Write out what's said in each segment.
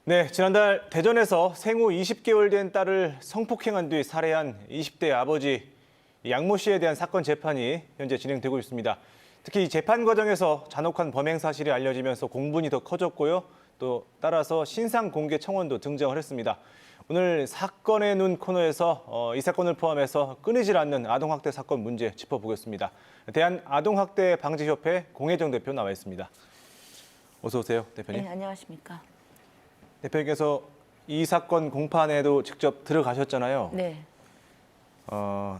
네, 지난달 대전에서 생후 20개월 된 딸을 성폭행한 뒤 살해한 20대 아버지 양모 씨에 대한 사건 재판이 현재 진행되고 있습니다. 특히 이 재판 과정에서 잔혹한 범행 사실이 알려지면서 공분이 더 커졌고요. 또 따라서 신상 공개 청원도 등장을 했습니다. 오늘 사건의 눈 코너에서 이 사건을 포함해서 끊이질 않는 아동학대 사건 문제 짚어보겠습니다. 대한아동학대방지협회 공혜정 대표 나와 있습니다. 어서 오세요, 대표님. 네, 안녕하십니까. 대표님께서 이 사건 공판에도 직접 들어가셨잖아요. 네.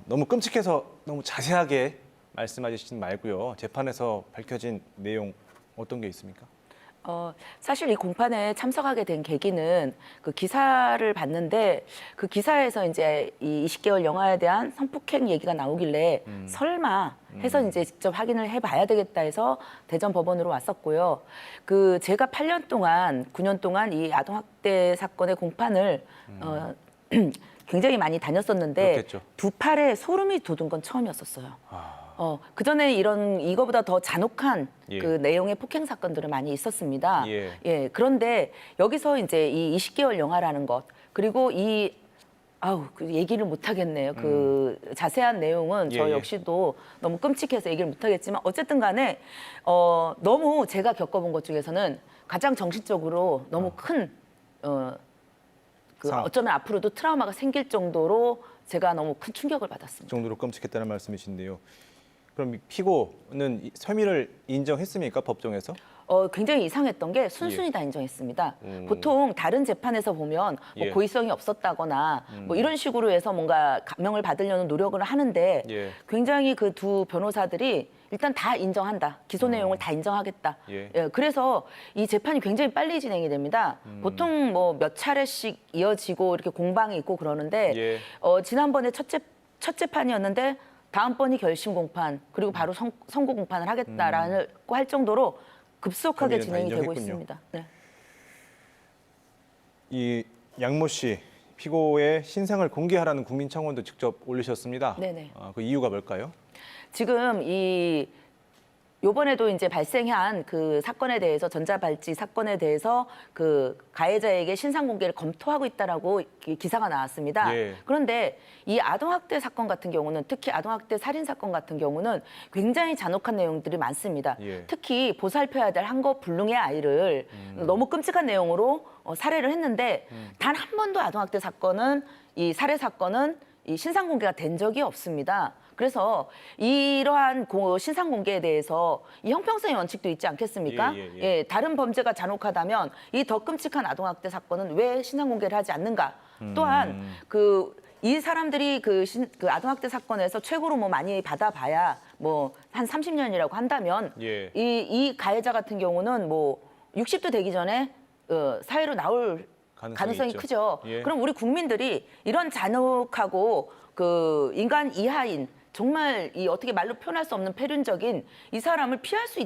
너무 끔찍해서 너무 자세하게 말씀하시지 말고요. 재판에서 밝혀진 내용 어떤 게 있습니까? 사실 이 공판에 참석하게 된 계기는 그 기사를 봤는데 그 기사에서 이제 이 20개월 영아에 대한 성폭행 얘기가 나오길래 설마 해서 이제 직접 확인을 해봐야 되겠다 해서 대전 법원으로 왔었고요. 그 제가 8년 동안, 9년 동안 이 아동학대 사건의 공판을 굉장히 많이 다녔었는데 그렇겠죠. 두 팔에 소름이 돋은 건 처음이었었어요. 그전에 이거보다 더 잔혹한 예. 그 내용의 폭행 사건들은 많이 있었습니다. 예. 그런데 여기서 이제 이 20개월 영아라는 것, 그리고 그 얘기를 못 하겠네요. 그 자세한 내용은 저 예. 역시도 너무 끔찍해서 얘기를 못 하겠지만 어쨌든 간에 너무 제가 겪어본 것 중에서는 가장 정신적으로 너무 큰 어쩌면 앞으로도 트라우마가 생길 정도로 제가 너무 큰 충격을 받았습니다. 그 정도로 끔찍했다는 말씀이신데요. 그럼 혐의를 혐의를 인정했습니까, 법정에서? 굉장히 이상했던 게 순순히 다 인정했습니다. 보통 다른 재판에서 보면 뭐 예. 고의성이 없었다거나 뭐 이런 식으로 해서 뭔가 감형을 받으려는 노력을 하는데 예. 굉장히 그 두 변호사들이 일단 다 인정한다. 기소 내용을 다 인정하겠다. 예. 그래서 이 재판이 굉장히 빨리 진행이 됩니다. 보통 뭐 몇 차례씩 이어지고 이렇게 공방이 있고 그러는데 예. 지난번에 첫 재판이었는데 다음번이 결심 공판 그리고 바로 선고 공판을 하겠다라고 할 정도로 급속하게 혐의는 다 진행이 되고 인정했군요. 있습니다. 네. 이 양모 씨 피고의 신상을 공개하라는 국민청원도 직접 올리셨습니다. 네네. 그 이유가 뭘까요? 지금 요번에도 이제 발생한 그 사건에 대해서 전자발찌 사건에 대해서 그 가해자에게 신상 공개를 검토하고 있다라고 기사가 나왔습니다. 예. 그런데 이 아동학대 사건 같은 경우는 특히 아동학대 살인 사건 같은 경우는 굉장히 잔혹한 내용들이 많습니다. 예. 특히 보살펴야 될 한거 불능의 아이를 너무 끔찍한 내용으로 살해를 했는데 단 한 번도 아동학대 사건은 이 살해 사건은 이 신상 공개가 된 적이 없습니다. 그래서 이러한 신상 공개에 대해서 이 형평성의 원칙도 있지 않겠습니까? 예. 다른 범죄가 잔혹하다면 이 더 끔찍한 아동학대 사건은 왜 신상 공개를 하지 않는가? 또한 이 사람들이 그 아동학대 사건에서 최고로 뭐 많이 받아봐야 뭐 한 30년이라고 한다면 예. 이 가해자 같은 경우는 뭐 60도 되기 전에 사회로 나올 가능성이 있죠. 크죠. 예. 그럼 우리 국민들이 이런 잔혹하고 그 인간 이하인 정말 어떻게 말로 표현할 수 없는 폐륜적인 이 사람을 피할 수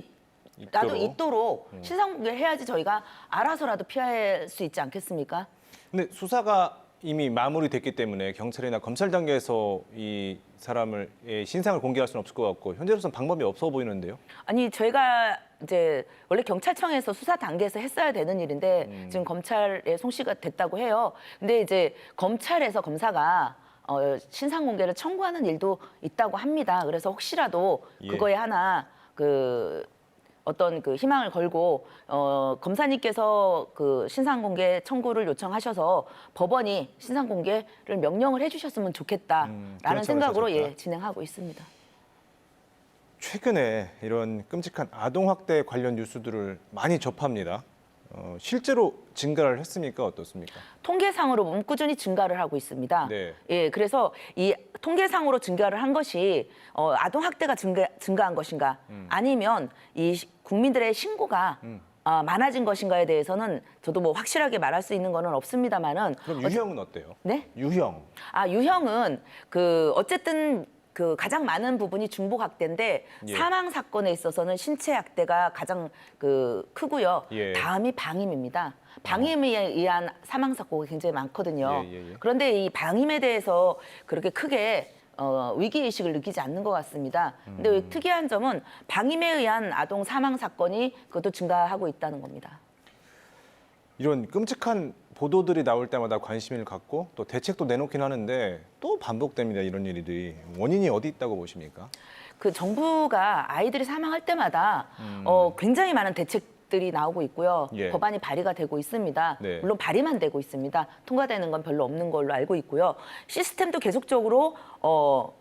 있도록 신상 공개를 해야지 저희가 알아서라도 피할 수 있지 않겠습니까? 근데 수사가 이미 마무리됐기 때문에 경찰이나 검찰 단계에서 이 사람을 신상을 공개할 수는 없을 것 같고 현재로서는 방법이 없어 보이는데요. 아니 저희가 이제 원래 경찰청에서 수사 단계에서 했어야 되는 일인데 지금 검찰에 송치가 됐다고 해요. 근데 이제 검찰에서 검사가 신상 공개를 청구하는 일도 있다고 합니다. 그래서 혹시라도 예. 그거에 하나 어떤 희망을 걸고 검사님께서 그 신상 공개 청구를 요청하셔서 법원이 신상 공개를 명령을 해주셨으면 좋겠다라는 생각으로 진행하고 있습니다. 최근에 이런 끔찍한 아동학대 관련 뉴스들을 많이 접합니다. 실제로 증가를 했습니까? 어떻습니까? 통계상으로 보면 꾸준히 증가를 하고 있습니다. 네. 그래서 이 통계상으로 증가를 한 것이 아동학대가 증가한 것인가 아니면 이 국민들의 신고가 많아진 것인가에 대해서는 저도 뭐 확실하게 말할 수 있는 거는 없습니다만은 그럼 유형은 어때요? 네? 유형. 유형은 어쨌든 그 가장 많은 부분이 중복 학대인데 예. 사망 사건에 있어서는 신체 학대가 가장 그 크고요. 예. 다음이 방임입니다. 방임에 의한 사망 사고가 굉장히 많거든요. 예. 그런데 이 방임에 대해서 그렇게 크게 위기 의식을 느끼지 않는 것 같습니다. 근데 특이한 점은 방임에 의한 아동 사망 사건이 그것도 증가하고 있다는 겁니다. 이런 끔찍한 보도들이 나올 때마다 관심을 갖고 또 대책도 내놓긴 하는데 또 반복됩니다. 이런 일들이. 원인이 어디 있다고 보십니까? 그 정부가 아이들이 사망할 때마다 굉장히 많은 대책들이 나오고 있고요. 예. 법안이 발의가 되고 있습니다. 네. 물론 발의만 되고 있습니다. 통과되는 건 별로 없는 걸로 알고 있고요. 시스템도 계속적으로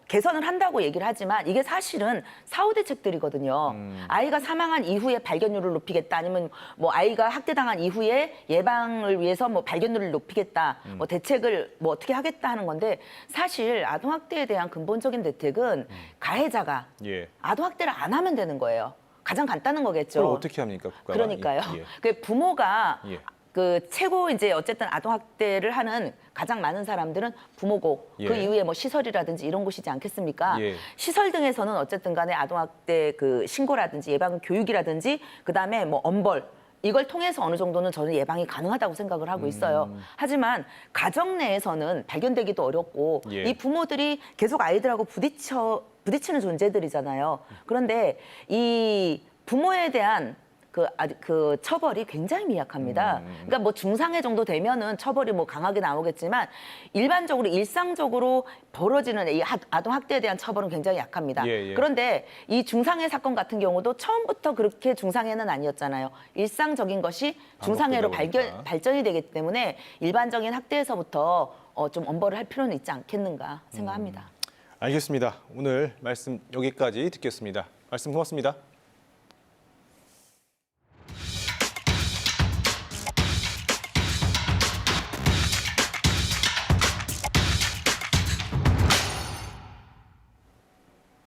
개선을 한다고 얘기를 하지만 이게 사실은 사후 대책들이거든요. 아이가 사망한 이후에 발견율을 높이겠다, 아니면 뭐 아이가 학대당한 이후에 예방을 위해서 뭐 발견율을 높이겠다, 뭐 대책을 뭐 어떻게 하겠다 하는 건데, 사실 아동학대에 대한 근본적인 대책은 가해자가 예. 아동학대를 안 하면 되는 거예요. 가장 간단한 거겠죠. 그걸 어떻게 합니까, 국가가? 그러니까요. 예. 그 부모가 예. 그 최고 이제 어쨌든 아동학대를 하는 가장 많은 사람들은 부모고 예. 그 이후에 뭐 시설이라든지 이런 곳이지 않겠습니까? 예. 시설 등에서는 어쨌든 간에 아동학대 그 신고라든지 예방 교육이라든지 그다음에 뭐 엄벌 이걸 통해서 어느 정도는 저는 예방이 가능하다고 생각을 하고 있어요. 하지만 가정 내에서는 발견되기도 어렵고 예. 이 부모들이 계속 아이들하고 부딪히는 존재들이잖아요. 그런데 이 부모에 대한 그 처벌이 굉장히 미약합니다. 그러니까 뭐 중상해 정도 되면은 처벌이 뭐 강하게 나오겠지만 일반적으로 일상적으로 벌어지는 이 아동 학대에 대한 처벌은 굉장히 약합니다. 예. 그런데 이 중상해 사건 같은 경우도 처음부터 그렇게 중상해는 아니었잖아요. 일상적인 것이 중상해로 반복되다 보니까. 발전이 되기 때문에 일반적인 학대에서부터 좀 엄벌을 할 필요는 있지 않겠는가 생각합니다. 알겠습니다. 오늘 말씀 여기까지 듣겠습니다. 말씀 고맙습니다.